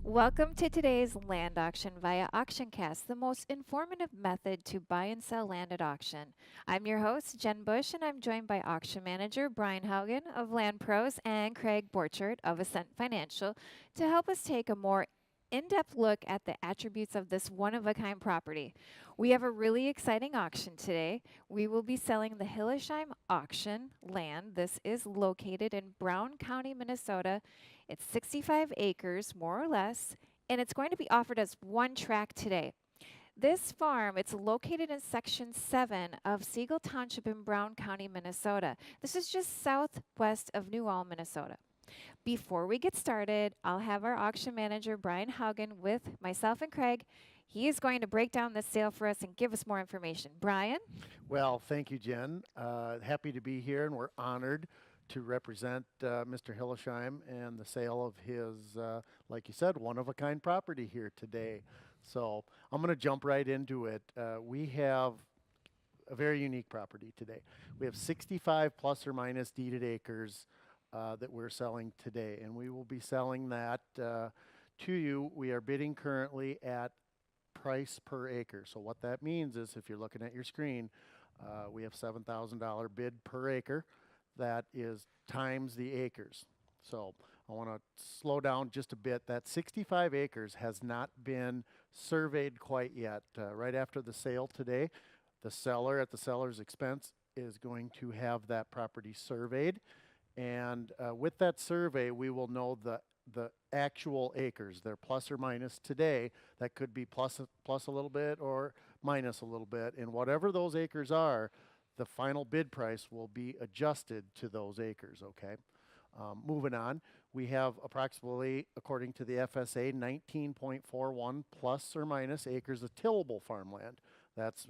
Welcome to today's land auction via AuctionCast, the most informative method to buy and sell land at auction. I'm your host, Jen Bush, and I'm joined by auction manager Brian Haugen of Land Pros and Craig Borchert of Ascent Financial to help us take a more in-depth look at the attributes of this one-of-a-kind property. We have a really exciting auction today. We will be selling the Hillesheim auction land. This is located in Brown County, Minnesota. It's 65 acres, more or less, and it's going to be offered as one tract today. This farm, it's located in Section 7 of Siegel Township in Brown County, Minnesota. This is just southwest of New Ulm, Minnesota. Before we get started, I'll have our auction manager, Brian Haugen, with myself and Craig. He is going to break down this sale for us and give us more information. Brian? Well, thank you, Jen. Happy to be here, and we're honored to represent Mr. Hillesheim and the sale of his, like you said, one-of-a-kind property here today. So I'm going to jump right into it. We have a very unique property today. We have 65 plus or minus deeded acres that we're selling today, and we will be selling that to you. We are bidding currently at price per acre. So what that means is, if you're looking at your screen, we have $7,000 bid per acre. That is times the acres. So I want to slow down just a bit. That 65 acres has not been surveyed quite yet. Right after the sale today, the seller, at the seller's expense, is going to have that property surveyed. And with that survey, we will know the actual acres. They're plus or minus today. That could be plus a little bit or minus a little bit. And whatever those acres are, the final bid price will be adjusted to those acres, okay? Moving on, we have approximately, according to the FSA, 19.41 plus or minus acres of tillable farmland. That's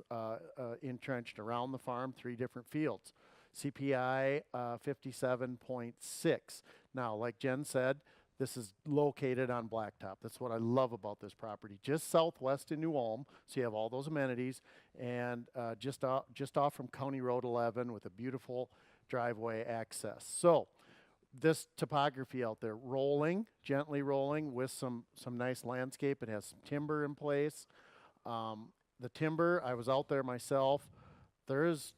entrenched around the farm, 3 different fields. CPI 57.6. Now, like Jen said, this is located on Blacktop. That's what I love about this property. Just southwest in New Ulm, so you have all those amenities, and just off from County Road 11 with a beautiful driveway access. So this topography out there, rolling, gently rolling with some nice landscape. It has some timber in place. The timber, I was out there myself. There's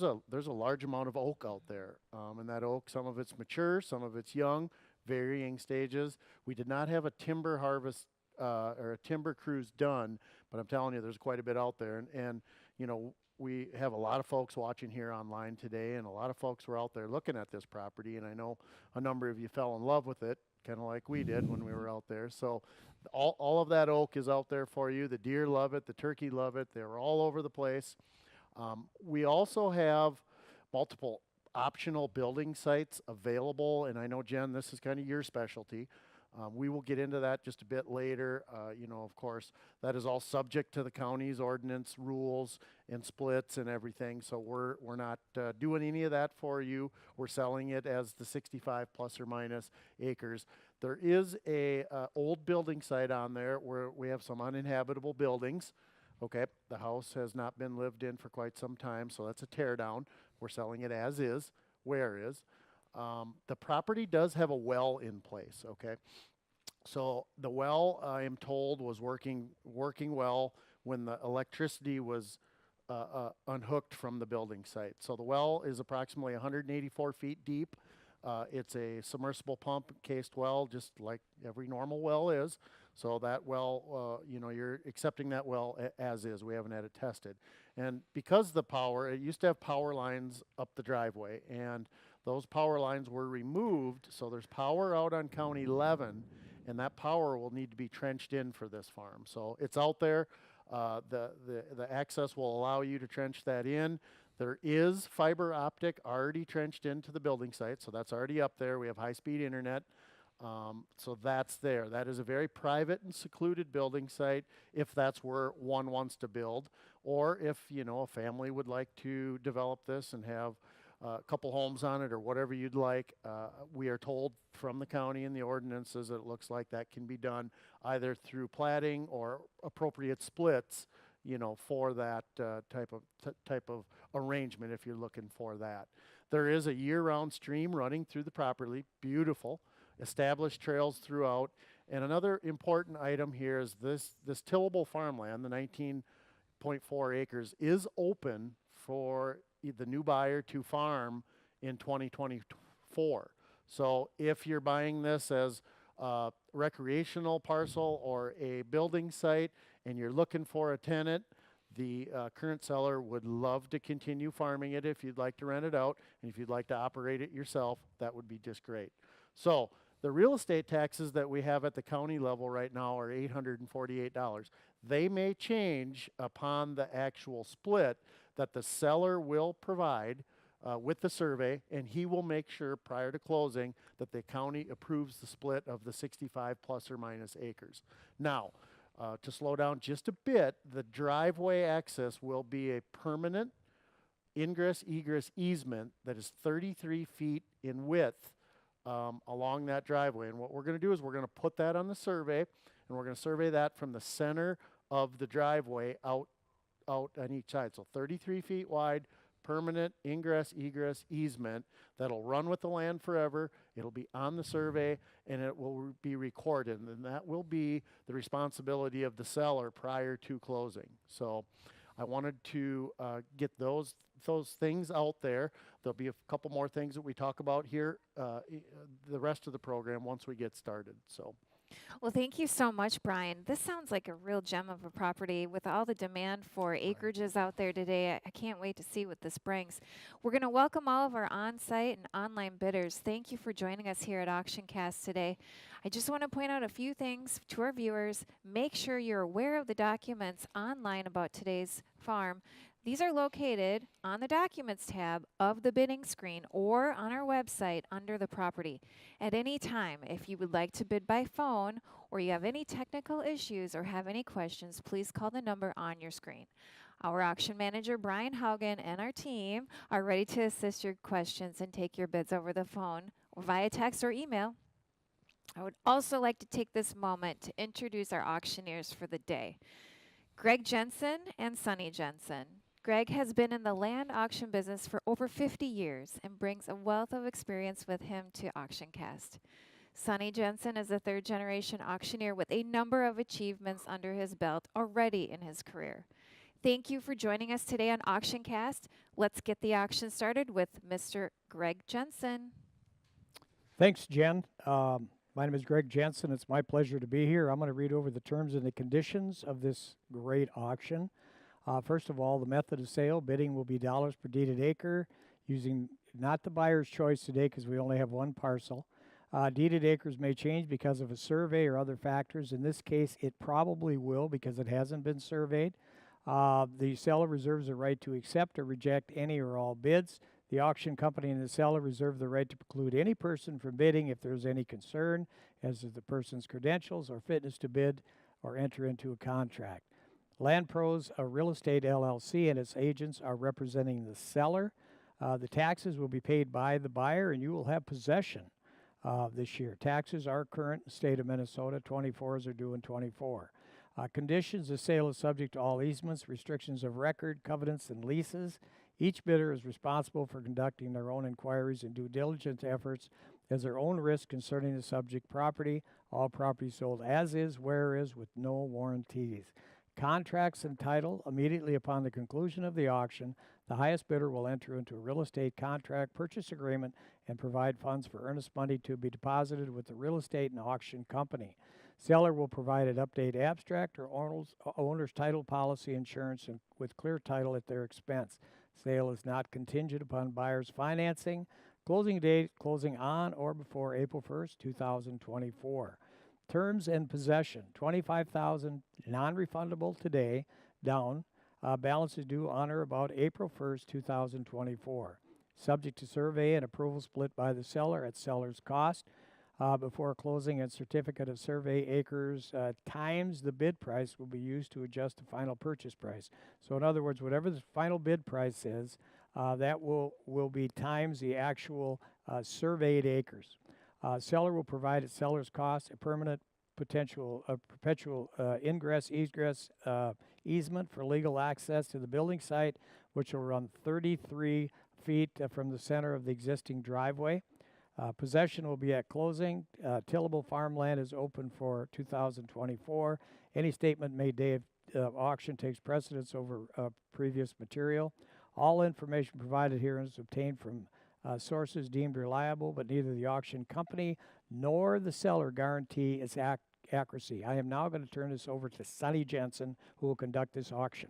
a large amount of oak out there, and that oak, some of it's mature, some of it's young, varying stages. We did not have a timber harvest or a timber cruise done, but I'm telling you, there's quite a bit out there. And you know, we have a lot of folks watching here online today, and a lot of folks were out there looking at this property, and I know a number of you fell in love with it, kind of like we did when we were out there. So all of that oak is out there for you. The deer love it, the turkey love it. They're all over the place. We also have multiple optional building sites available, and I know, Jen, this is kind of your specialty. We will get into that just a bit later. You know, of course, that is all subject to the county's ordinance rules and splits and everything, so we're not doing any of that for you. We're selling it as the 65 plus or minus acres. There is a old building site on there where we have some uninhabitable buildings. Okay, the house has not been lived in for quite some time, so that's a tear down. We're selling it as is, where is. The property does have a well in place, okay? So the well, I am told, was working well when the electricity was unhooked from the building site. So the well is approximately 184 feet deep. It's a submersible pump cased well, just like every normal well is. So that well, you know, you're accepting that well as is. We haven't had it tested. And because the power, it used to have power lines up the driveway, and those power lines were removed, so there's power out on County 11, and that power will need to be trenched in for this farm. So it's out there. The access will allow you to trench that in. There is fiber optic already trenched into the building site, so that's already up there. We have high-speed internet. So that's there. That is a very private and secluded building site if that's where one wants to build, or if, you know, a family would like to develop this and have a couple homes on it or whatever you'd like. We are told from the county and the ordinances that it looks like that can be done either through platting or appropriate splits, you know, for that type of arrangement if you're looking for that. There is a year-round stream running through the property, beautiful. established trails throughout. And another important item here is this tillable farmland, the 19.4 acres, is open for the new buyer to farm in 2024. So if you're buying this as a recreational parcel or a building site and you're looking for a tenant, the current seller would love to continue farming it if you'd like to rent it out. And if you'd like to operate it yourself, that would be just great. So the real estate taxes that we have at the county level right now are $848. They may change upon the actual split that the seller will provide with the survey, and he will make sure prior to closing that the county approves the split of the 65 plus or minus acres. Now, to slow down just a bit, the driveway access will be a permanent ingress egress easement that is 33 feet in width along that driveway. And what we're going to do is we're going to put that on the survey, and we're going to survey that from the center of the driveway out on each side. So 33 feet wide, permanent ingress egress easement that'll run with the land forever. It'll be on the survey, and it will be recorded, and that will be the responsibility of the seller prior to closing. So I wanted to get those things out there. There'll be a couple more things that we talk about here the rest of the program once we get started. So. Well, thank you so much, Brian. This sounds like a real gem of a property with all the demand for acreages out there today. I can't wait to see what this brings. We're going to welcome all of our on-site and online bidders. Thank you for joining us here at AuctionCast today. I just want to point out a few things to our viewers. Make sure you're aware of the documents online about today's farm. These are located on the Documents tab of the bidding screen or on our website under the property. At any time, if you would like to bid by phone or you have any technical issues or have any questions, please call the number on your screen. Our auction manager, Brian Haugen, and our team are ready to assist your questions and take your bids over the phone or via text or email. I would also like to take this moment to introduce our auctioneers for the day, Greg Jensen and Sonny Jensen. Greg has been in the land auction business for over 50 years and brings a wealth of experience with him to AuctionCast. Sonny Jensen is a third-generation auctioneer with a number of achievements under his belt already in his career. Thank you for joining us today on AuctionCast. Let's get the auction started with Mr. Greg Jensen. Thanks, Jen. My name is Greg Jensen. It's my pleasure to be here. I'm going to read over the terms and the conditions of this great auction. First of all, the method of sale, bidding will be dollars per deeded acre, using not the buyer's choice today because we only have one parcel. Deeded acres may change because of a survey or other factors. In this case, it probably will because it hasn't been surveyed. The seller reserves the right to accept or reject any or all bids. The auction company and the seller reserve the right to preclude any person from bidding if there's any concern as to the person's credentials or fitness to bid or enter into a contract. Land Pros, a real estate LLC, and its agents are representing the seller. The taxes will be paid by the buyer, and you will have possession this year. Taxes are current in the state of Minnesota. 24s are due in 24. Conditions of sale is subject to all easements, restrictions of record, covenants, and leases. Each bidder is responsible for conducting their own inquiries and due diligence efforts as their own risk concerning the subject property. All property sold as is, where is, with no warranties. Contracts and title. Immediately upon the conclusion of the auction, the highest bidder will enter into a real estate contract purchase agreement and provide funds for earnest money to be deposited with the real estate and auction company. Seller will provide an update abstract or owner's title policy insurance and with clear title at their expense. Sale is not contingent upon buyer's financing. Closing date, closing on or before April 1st, 2024. Terms and possession, $25,000 non-refundable today, down. Balance is due on or about April 1st, 2024. Subject to survey and approval split by the seller at seller's cost. Before closing and certificate of survey acres times the bid price will be used to adjust the final purchase price. So in other words, whatever the final bid price is, that will be times the actual surveyed acres. Seller will provide at seller's cost a permanent perpetual ingress egress easement for legal access to the building site, which will run 33 feet from the center of the existing driveway. Possession will be at closing. Tillable farmland is open for 2024. Any statement made day of auction takes precedence over previous material. All information provided here is obtained from sources deemed reliable, but neither the auction company nor the seller guarantee its accuracy. I am now going to turn this over to Sonny Jensen, who will conduct this auction.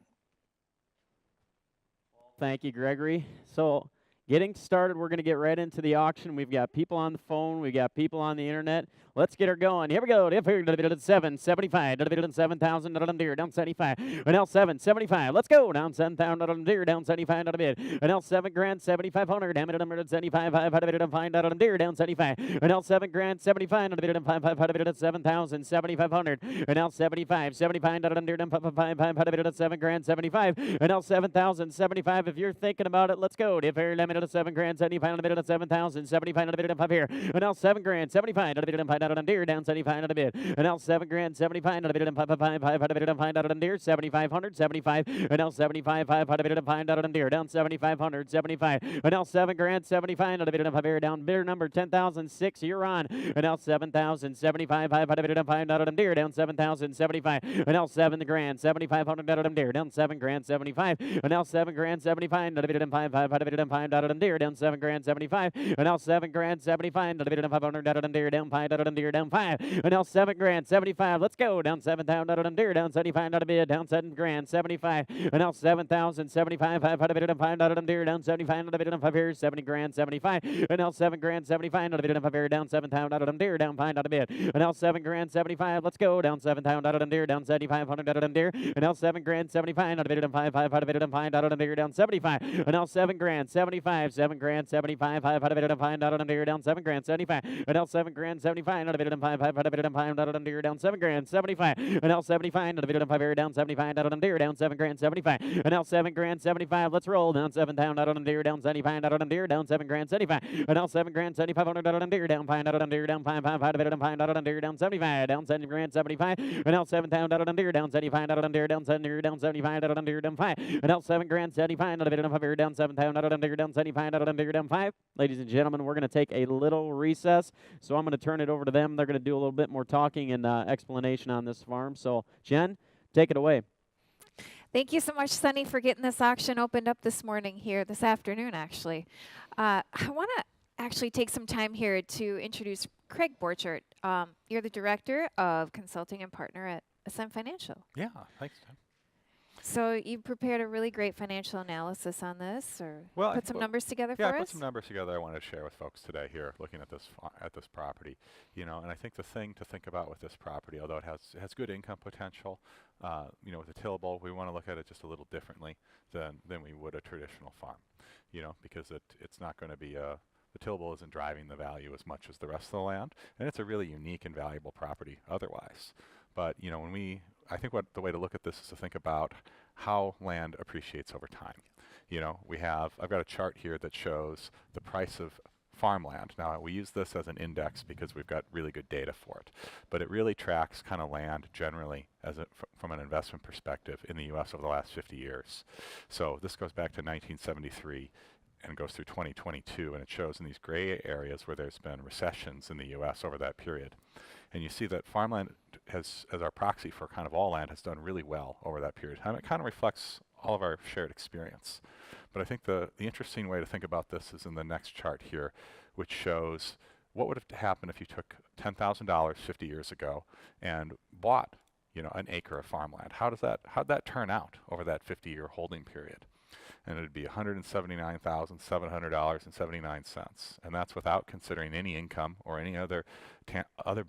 Thank you, Gregory. So getting started, we're going to get right into the auction. We've got people on the phone. We've got people on the internet. Let's get her going. Here we go. 775. 7,000 deer down 75. An L7 75. Let's go. Down 7,000 deer down 75 a bid. An L7 grand 7,500. Damn it, number 75. 500 find out on deer down 75. An L7 grand 75 on a bid and 500 7,000 7,500. An L75 75 on deer down 500 7 grand 75. An L7,000 75. If you're thinking about it, let's go. If you're limited to 7 grand 75 on a bid and 7,000 75 on a bid and 5 here. An L7 grand 75 on a bid and 5 on deer down 75 on a bid. An L7 grand 75 on a bid and 5 find out on deer 7,500 75. An L75 500 find out on deer down 7,500 75. An L7 grand 75 on a bid and 5 here down bidder number 10,006. You're on. An L7,000 75 500 find out on deer down 7,000 75. An L7 grand 7,500 on deer down 7 grand 75. An L7 grand 75 on a bid and 5 find out on deer down 7 grand 75. An L7 grand 75 on a bid and 500 on deer down 5 out on deer down 5. An L7 grand 75. Let's go. Down 7,000 out on deer down 75 out of bid down 7 grand 75. An L7,000 75 500 and 5 out on deer down 75 out of bid and 5 here 70 grand 75. An L7 grand 75 out of bid and 5 here down 7,000 out on deer down 5 out of bid. An L7 grand 75. Let's go. Down 7,000 out on deer down 7,500 out on deer. An L7 grand 75 out of bid and 5 out of bid and 5 out on deer down 75. An L7 grand 75 7 grand 75 5 out of bid and 5 out on deer down 7 grand 75. An L7 grand 75 out of bid and 5 out of bid and 5 out on deer down 7 grand 75. An L75 out of bid and 5 here down 75 out on deer down 7 grand 75. An L7 grand 75. Let's roll. Down 7,000 out on deer down 75 out on deer down 7 grand 75. An L7 grand 7,500 out on deer down 5 out on deer down 5 out of bid and 5 out on deer down 75 down 7 grand 75. An L7,000 out on deer down 75 out on deer down 7 deer down 75 out on deer down 5. An L7 grand 75 out of bid and 5 here down 7,000 out on deer down 75 out on deer down 5. Ladies and gentlemen, we're going to take a little recess, so I'm going to turn it over to them. They're going to do a little bit more talking and explanation on this farm. So, Jen, take it away. Thank you so much, Sonny, for getting this auction opened up this afternoon, actually. I want to actually take some time here to introduce Craig Borchert. You're the Director of Consulting and Partner at SM Financial. Yeah, thanks, Tim. So you prepared a really great financial analysis on this, or put some numbers together for us? Yeah, I put some numbers together I wanted to share with folks today here, looking at this property. You know, and I think the thing to think about with this property, although it has good income potential, you know, with the tillable, we want to look at it just a little differently than we would a traditional farm. You know, because it's not going to be the tillable isn't driving the value as much as the rest of the land, and it's a really unique and valuable property otherwise. But you know, I think the way to look at this is to think about how land appreciates over time. You know, I've got a chart here that shows the price of farmland. Now, we use this as an index because we've got really good data for it, but it really tracks kind of land generally from an investment perspective in the U.S. over the last 50 years. So this goes back to 1973 and goes through 2022, and it shows in these gray areas where there's been recessions in the U.S. over that period. And you see that farmland as our proxy for kind of all land, has done really well over that period of time. It kind of reflects all of our shared experience. But I think the interesting way to think about this is in the next chart here, which shows what would have happened if you took $10,000 50 years ago and bought, you know, an acre of farmland. How'd that turn out over that 50-year holding period? And it'd be $179,700.79, and that's without considering any income or any other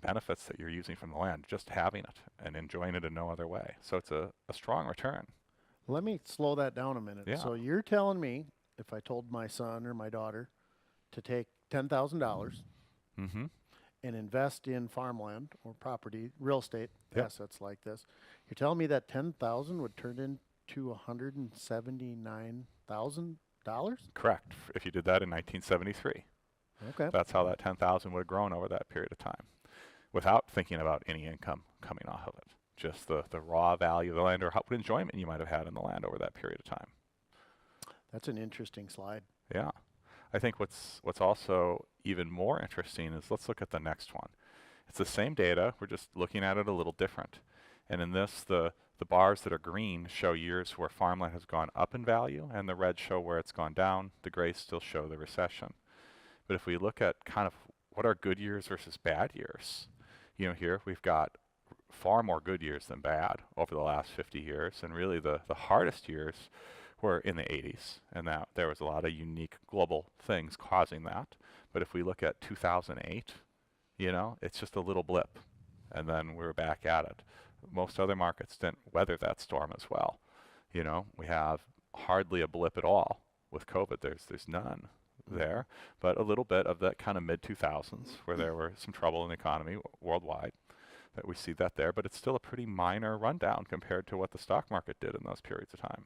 benefits that you're using from the land, just having it and enjoying it in no other way. So it's a strong return. Let me slow that down a minute. Yeah. So you're telling me if I told my son or my daughter to take $10,000 Mm-hmm. and invest in farmland or property, real estate Yep. assets like this, you're telling me that $10,000 would turn into $179,000? Correct. If you did that in 1973. Okay. That's how that 10,000 would have grown over that period of time, without thinking about any income coming off of it. Just the raw value of the land, or what enjoyment you might have had in the land over that period of time. That's an interesting slide. Yeah. I think what's also even more interesting is let's look at the next one. It's the same data, we're just looking at it a little different. And in this, the bars that are green show years where farmland has gone up in value, and the red show where it's gone down. The grays still show the recession. But if we look at kind of what are good years versus bad years, here we've got far more good years than bad over the last 50 years, and really the hardest years were in the 80s, and that there was a lot of unique global things causing that. But if we look at 2008, it's just a little blip, and then we're back at it. Most other markets didn't weather that storm as well. We have hardly a blip at all with COVID. There's none there, but a little bit of that kind of mid-2000s where there were some trouble in the economy worldwide. That we see that there, but it's still a pretty minor rundown compared to what the stock market did in those periods of time.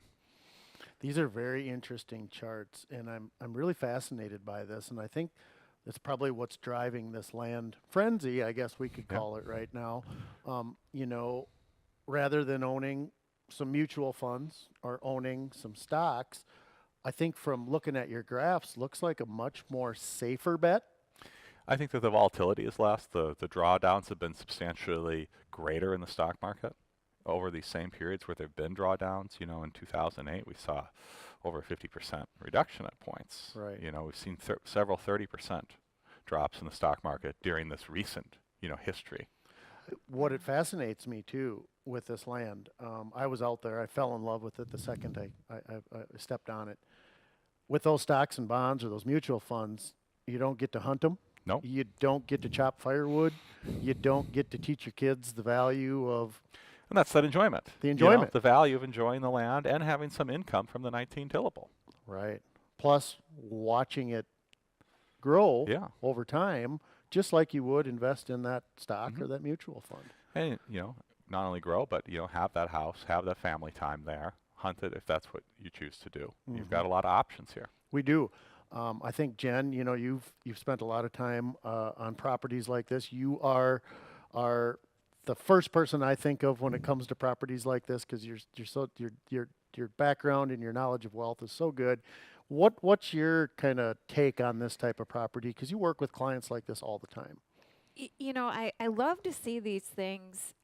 These are very interesting charts, and I'm really fascinated by this, and I think that's probably what's driving this land frenzy, I guess we could call it right now. Rather than owning some mutual funds or owning some stocks, I think from looking at your graphs, looks like a much more safer bet. I think that the volatility is less. The drawdowns have been substantially greater in the stock market over these same periods where there have been drawdowns. In 2008, we saw over 50% reduction at points. Right. We've seen several 30% drops in the stock market during this recent, history. What it fascinates me too with this land, I was out there. I fell in love with it the second I stepped on it. With those stocks and bonds or those mutual funds, you don't get to hunt them. No. You don't get to chop firewood. You don't get to teach your kids the value of. And that's that enjoyment. The enjoyment. The value of enjoying the land and having some income from the 19 tillable. Right. Plus watching it grow over time, just like you would invest in that stock or that mutual fund. And, not only grow, but, have that house, have that family time there, hunt it if that's what you choose to do. You've got a lot of options here. We do. I think, Jen, you've spent a lot of time on properties like this. You are the first person I think of when it comes to properties like this, because your background and your knowledge of wealth is so good. What's your kind of take on this type of property? Because you work with clients like this all the time. I love to see these things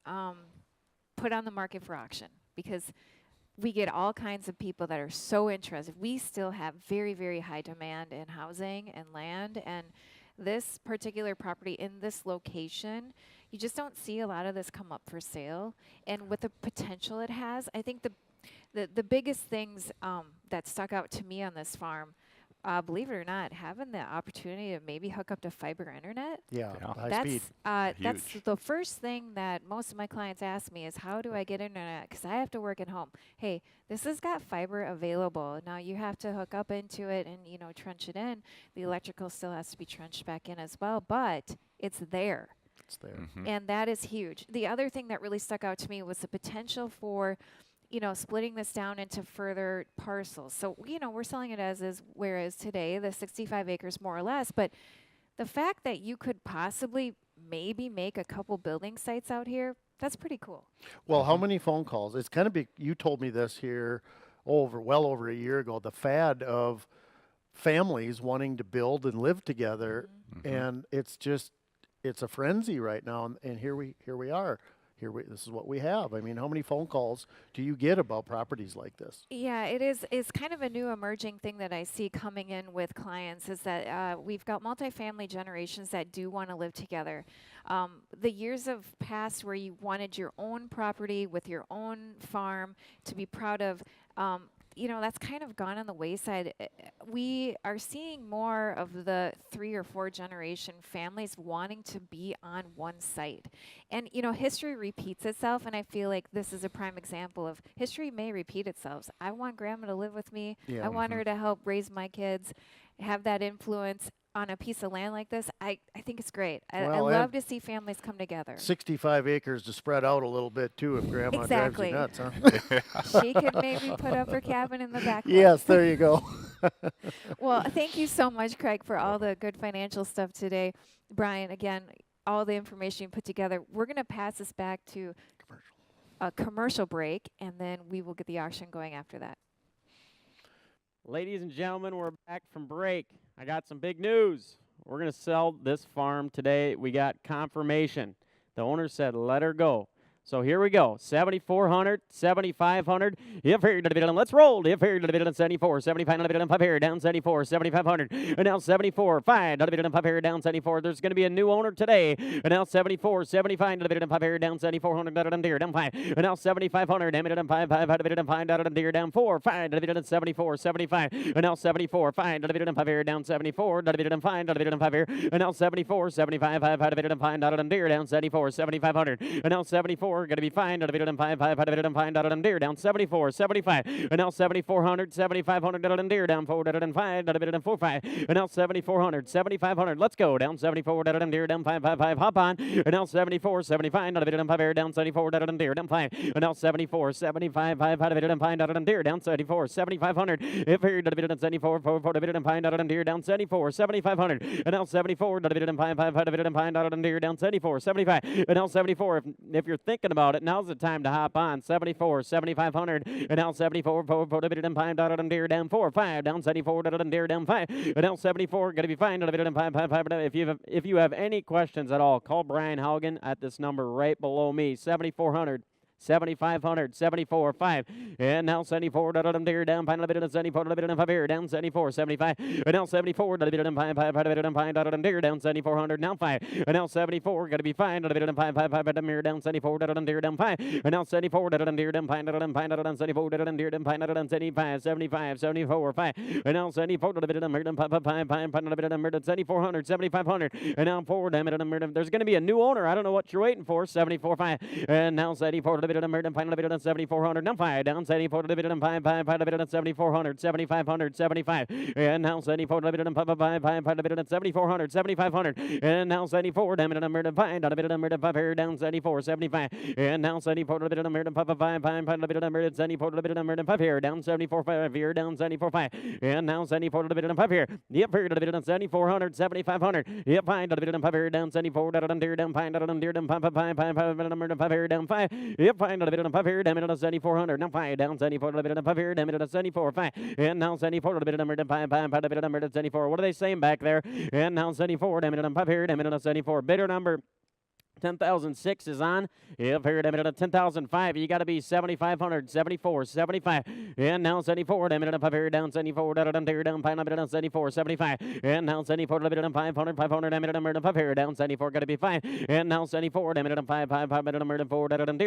put on the market for auction, because we get all kinds of people that are so interested. We still have very, very high demand in housing and land, and this particular property in this location, you just don't see a lot of this come up for sale. And with the potential it has, I think the biggest things that stuck out to me on this farm, believe it or not, having the opportunity to maybe hook up to fiber internet. Yeah. High speed. That's the first thing that most of my clients ask me is, how do I get internet? Because I have to work at home. Hey, this has got fiber available. Now you have to hook up into it and, trench it in. The electrical still has to be trenched back in as well, but it's there. It's there. And that is huge. The other thing that really stuck out to me was the potential for splitting this down into further parcels. So, we're selling it as is, whereas today, the 65 acres more or less. But the fact that you could possibly maybe make a couple building sites out here, that's pretty cool. Well, how many phone calls? It's kind of big. You told me this here well over a year ago, the fad of families wanting to build and live together. And it's a frenzy right now. And here we are. This is what we have. I mean, how many phone calls do you get about properties like this? Yeah, it's kind of a new emerging thing that I see coming in with clients, is that we've got multifamily generations that do want to live together. The years of past where you wanted your own property with your own farm to be proud of, that's kind of gone on the wayside. We are seeing more of the 3 or 4 generation families wanting to be on one site. And, history repeats itself, and I feel like this is a prime example of history may repeat itself. I want grandma to live with me. Yeah. I want her to help raise my kids, have that influence on a piece of land like this. I think it's great. I love to see families come together. 65 acres to spread out a little bit too if grandma Exactly. drives you nuts, huh? She could maybe put up her cabin in the back. Yes, there you go. Well, thank you so much, Craig, for all the good financial stuff today. Brian, again, all the information you put together. We're going to pass this back to a commercial break, and then we will get the auction going after that. Ladies and gentlemen, we're back from break. I got some big news. We're going to sell this farm today. We got confirmation. The owner said, let her go. So here we go. 7,400, 7,500. If here, let's roll. If here, 74, 75 here, down 74, 7,500. And now 74, 5, here, down 74. There's going to be a new owner today. And now 74, 75, here, down 7,400, down 5. And now 7,500, down 5, down 4, 5, 74, 75. And now 74, 5, here, down 74, 5, here. And now 74, 75, down 74, 7,500. And now 74. Going to be fine. Down 74, 75. And now 7,400, 7,500. Down 4, 5. And now 7,400, 7,500. Let's go. Down 74, down 5. Hop on. And now 74, 75. Down 74, down 5. And now 74, 75. Down 74, 7,500. If here, 74, down 74, 7,500. And now 74, down 74, 75. And now 74. If you're thinking about it, now's the time to hop on. 74, 7,500, and now 74, down 4, 5, down 74, down 5, and now 74, going to be fine. If you have any questions at all, call Brian Haugen at this number right below me, 7,400. 7,500, 74, 5, and now 74, down 74, down 74, 75, and now 74, down 7,400, now 5, and now 74, got to be fine, down 74, down 5, and now 74, down 74, down 75, 75, 74, 5, and now 74, 7,400, 7,500, and now 4, there's going to be a new owner, I don't know what you're waiting for, 74, 5, and now 74, 7,400, now 5, down 74, 7,400, 7,500, 75, and now 74, 7,400, 7,500, and now 74, down 74, 75, and now 74, 75 here, down 74, 5 here, down 74, 5, and now 74, 5 here, yep, here, 7,400, 7,500, yep, 5 here, down 74, down 5 here, down 5, yep, 5 here, down 7,400, now 5, down 74, 5 here, down 74, 5, and now 74, 74, what are they saying back there? And now 74, down 5 here, down 74, bidder number 10,006 is on. If here, 10,005, you got to be 7,500, 74, 75, and now 74, down 74, down 74, 75, and now 74, 500, 500, down 74, got to be 5, and now 74, down 5,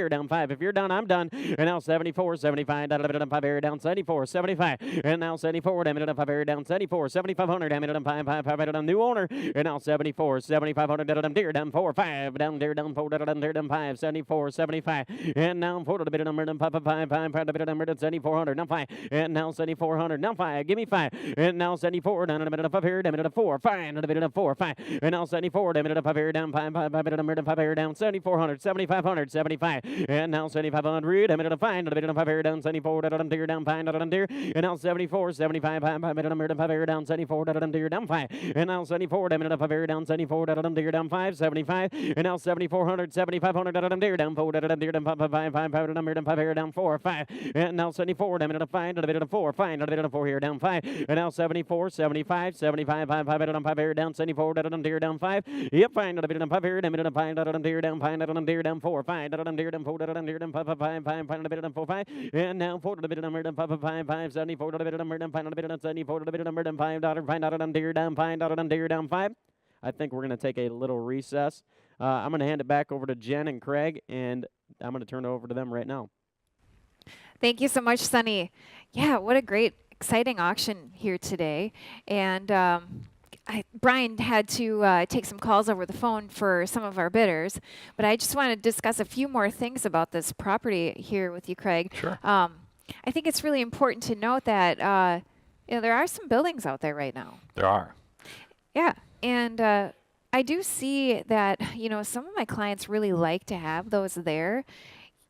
down 5. If you're done, I'm done. And now 74, 75, down 74, 75, and now 74, down 74, 7,500, down new owner, and now 74, 7,500, down 4, 5, down 4, down 5, 74, 75, and now 4, down 7,400, now 5, and now 7,400, now 5, give me 5, and now 74, down 5 here, down 4, 5, down 4, 5, and now 74, down 5 here, down 5 here, down 7,400, 7,500, 75, and now 7,500, down 5 here, down 74, down 5, and now 74, 75, down 74, down 5, and now 74, down 5 here, down 74, down 5, 75, and now 7,400, 7,500, down 4, down 5 here, down 4, 5, and now 74, down 5, down 4, 5, down 4 here, down 5, and now 74, 75, 75, 5 here, down 74, down 5, yep, 5 here, down 5, down 4, 5, down 4, down 5, 4, 5, and now 4, down 5, 74, down 74, down 5. I think we're going to take a little recess. I'm going to hand it back over to Jen and Craig, and I'm going to turn it over to them right now. Thank you so much, Sunny. Yeah, what a great, exciting auction here today. And Brian had to take some calls over the phone for some of our bidders, but I just want to discuss a few more things about this property here with you, Craig. Sure. I think it's really important to note that there are some buildings out there right now. There are. Yeah, and I do see that, some of my clients really like to have those there.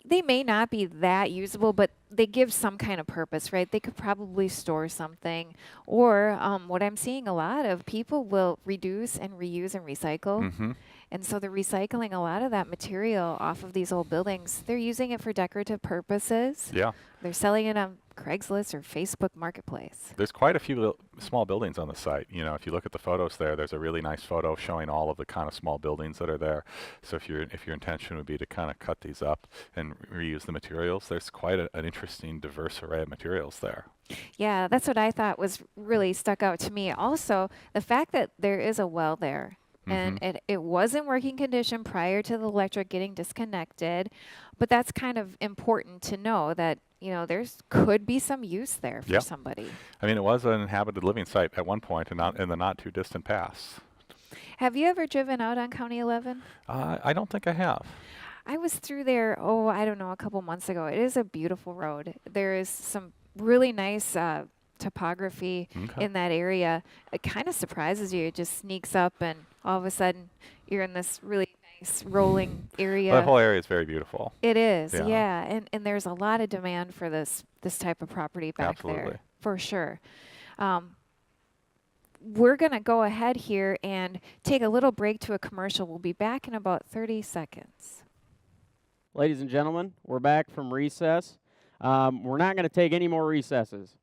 They may not be that usable, but they give some kind of purpose, right? They could probably store something. Or what I'm seeing a lot of, people will reduce and reuse and recycle. Mm-hmm. And so they're recycling a lot of that material off of these old buildings. They're using it for decorative purposes. Yeah. They're selling it on Craigslist or Facebook Marketplace. There's quite a few small buildings on the site. You know, if you look at the photos there's a really nice photo showing all of the kind of small buildings that are there. So if your intention would be to kind of cut these up and reuse the materials, there's quite an interesting, diverse array of materials there. Yeah, that's what I thought was really stuck out to me. Also, the fact that there is a well there. And it was in working condition prior to the electric getting disconnected, but that's kind of important to know that, you know, there's could be some use there for somebody. I mean, it was an inhabited living site at one point, and not in the not too distant past. Have you ever driven out on County 11? I don't think I have. I was through there, I don't know, a couple months ago. It is a beautiful road. There is some really nice topography in that area. It kind of surprises you. It just sneaks up, and all of a sudden you're in this really nice rolling area. Well, that whole area is very beautiful. It is, Yeah. yeah. And there's a lot of demand for this type of property back there, for sure. We're going to go ahead here and take a little break to a commercial. We'll be back in about 30 seconds. Ladies and gentlemen, we're back from recess. We're not going to take any more recesses.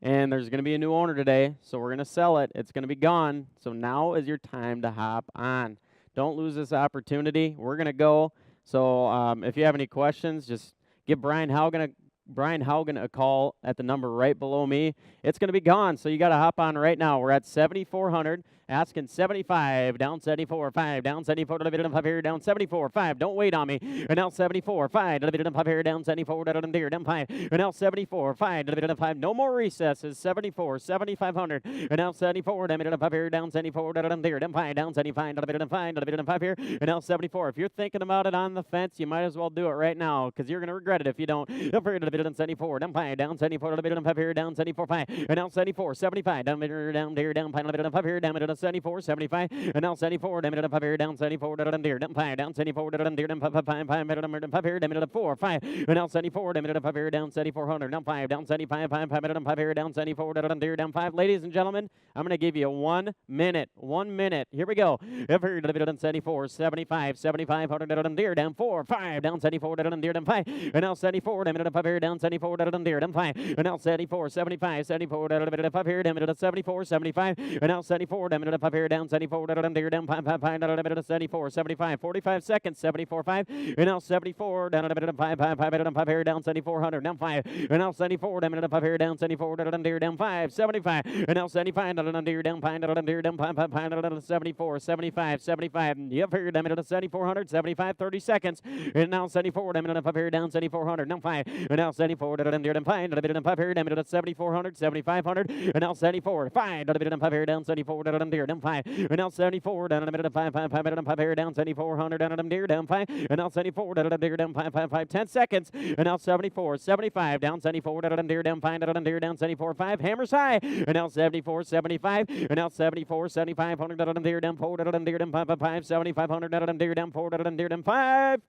And there's going to be a new owner today, so we're going to sell it. It's going to be gone. So now is your time to hop on. Don't lose this opportunity. We're going to go. So if you have any questions, just give Brian Haugen a call at the number right below me. It's going to be gone, so you got to hop on right now. We're at 7,400. Asking 75, down 74, 5, down 74, $5 here, down 74, 5. Don't wait on me. And now 74, 5, $5 here, down 74, down 5. And now 74, 5, $5. No more recesses. 74, 7,500. And now 74, $5 here, down 74, down 5, down 75, $5 here. And now 74. If you're thinking about it on the fence, you might as well do it right now, because you're going to regret it if you don't. 74, down 5, down 74, $5 here, down 74, 5. And now 74, 75, down here, down 5 here, down 74, 75, and now 74, down here, down 74, down 5, down 74, down 5 here, down 4, 5, and now 74, down here, down 7,400, down 5, down 75, 5 here, down 74, down 5. Ladies and gentlemen, I'm going to give you 1 minute. 1 minute. Here we go. Up here, down 74, 75, 7,500, down 4, 5, down 74, down 5, and now 74, down here, down 74, down 5, and now 74, 75, 74, down here, down 74, 75, and now 74, down here, down 74, down 5, 74, 75, 45 seconds, 74, 5, and now 74, down 5 here, down 7,400, down 5, and now 74, down here, down 74, down 5, 75, and now 75, down 5, 74, 75, 75, yep, here, down 7,400, 75, 30 seconds, and now 74, down here, down 7,400, down 5, and now 74, down 5 here, down 7,400, 7,500, and now 74, 5, down here, down 74, down 5, and now 74, down 5 here, down 7,400, down 5, and now 74, down 5, 10 seconds, and now 74, 75, down 74, down 5, down 74, 5, hammers high, and now 74, 75, and now 74, 7,500, down 4, down 5, 7,500, down 4, down 5.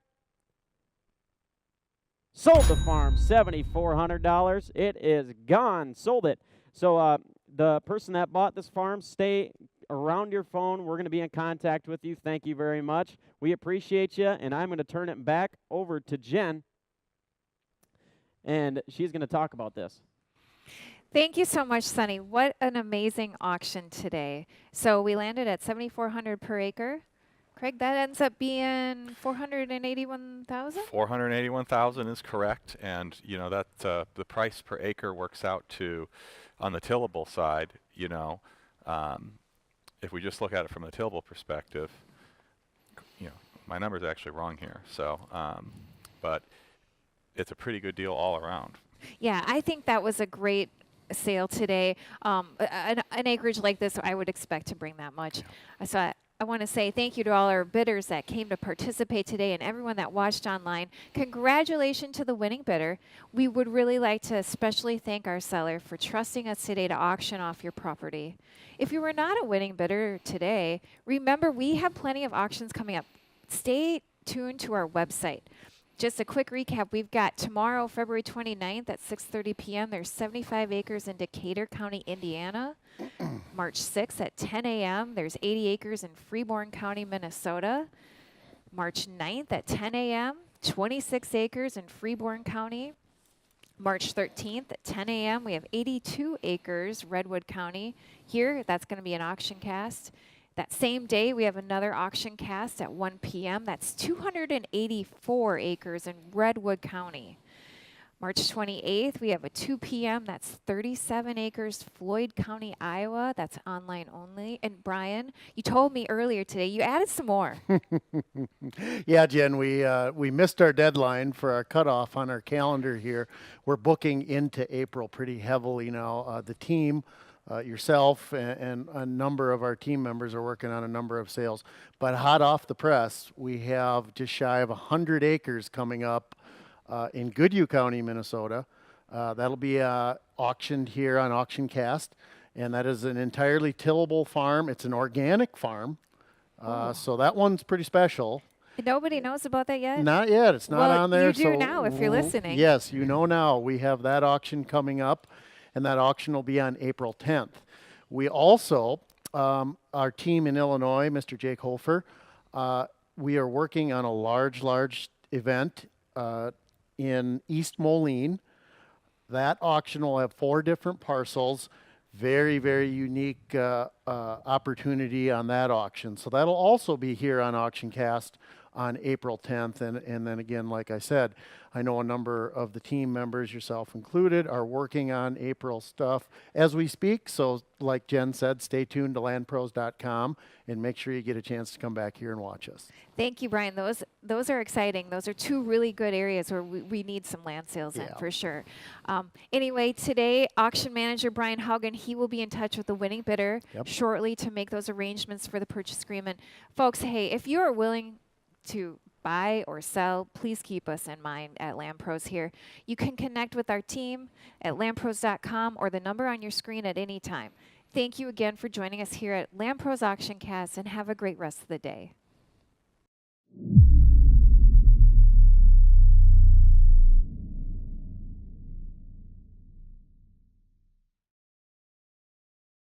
Sold the farm, $7,400. It is gone. Sold it. So the person that bought this farm, stay around your phone. We're going to be in contact with you. Thank you very much. We appreciate you, and I'm going to turn it back over to Jen, and she's going to talk about this. Thank you so much, Sonny. What an amazing auction today. So we landed at $7,400 per acre. Craig, that ends up being $481,000? $481,000 is correct, and you know that the price per acre works out to, on the tillable side, you know, if we just look at it from the tillable perspective, you know, my number's actually wrong here. So, but it's a pretty good deal all around. Yeah, I think that was a great sale today. An acreage like this, I would expect to bring that much. Yeah. So I want to say thank you to all our bidders that came to participate today and everyone that watched online. Congratulations to the winning bidder. We would really like to especially thank our seller for trusting us today to auction off your property. If you were not a winning bidder today, remember we have plenty of auctions coming up. Stay tuned to our website. Just a quick recap, we've got tomorrow, February 29th at 6:30 p.m. There's 75 acres in Decatur County, Indiana. March 6th at 10 a.m. There's 80 acres in Freeborn County, Minnesota. March 9th at 10 a.m. 26 acres in Freeborn County. March 13th at 10 a.m., we have 82 acres, Redwood County. Here, that's going to be an auction cast. That same day, we have another auction cast at 1 p.m. That's 284 acres in Redwood County. March 28th, we have a 2 p.m. That's 37 acres, Floyd County, Iowa. That's online only. And Brian, you told me earlier today you added some more. Yeah, Jen, we missed our deadline for our cutoff on our calendar here. We're booking into April pretty heavily now. The team, yourself and a number of our team members are working on a number of sales. But hot off the press, we have just shy of 100 acres coming up in Goodhue County, Minnesota. That'll be auctioned here on AuctionCast, and that is an entirely tillable farm. It's an organic farm, so that one's pretty special. Nobody knows about that yet? Not yet. It's not Well, on there. you do so now if you're listening. Yes, you know now. We have that auction coming up, and that auction will be on April 10th. We also, our team in Illinois, Mr. Jake Hofer, we are working on a large event in East Moline. That auction will have 4 different parcels. Very, very unique opportunity on that auction. So that'll also be here on AuctionCast on April 10th. And then again, like I said, I know a number of the team members, yourself included, are working on April stuff as we speak. So like Jen said, stay tuned to landpros.com and make sure you get a chance to come back here and watch us. Thank you, Brian. Those are exciting. Those are 2 really good areas where we need some land sales in for sure. Anyway, today, auction manager Brian Haugen, he will be in touch with the winning bidder shortly to make those arrangements for the purchase agreement. Folks, hey, if you are willing to buy or sell, please keep us in mind at Land Pros here. You can connect with our team at landpros.com or the number on your screen at any time. Thank you again for joining us here at Land Pros AuctionCast, and have a great rest of the day.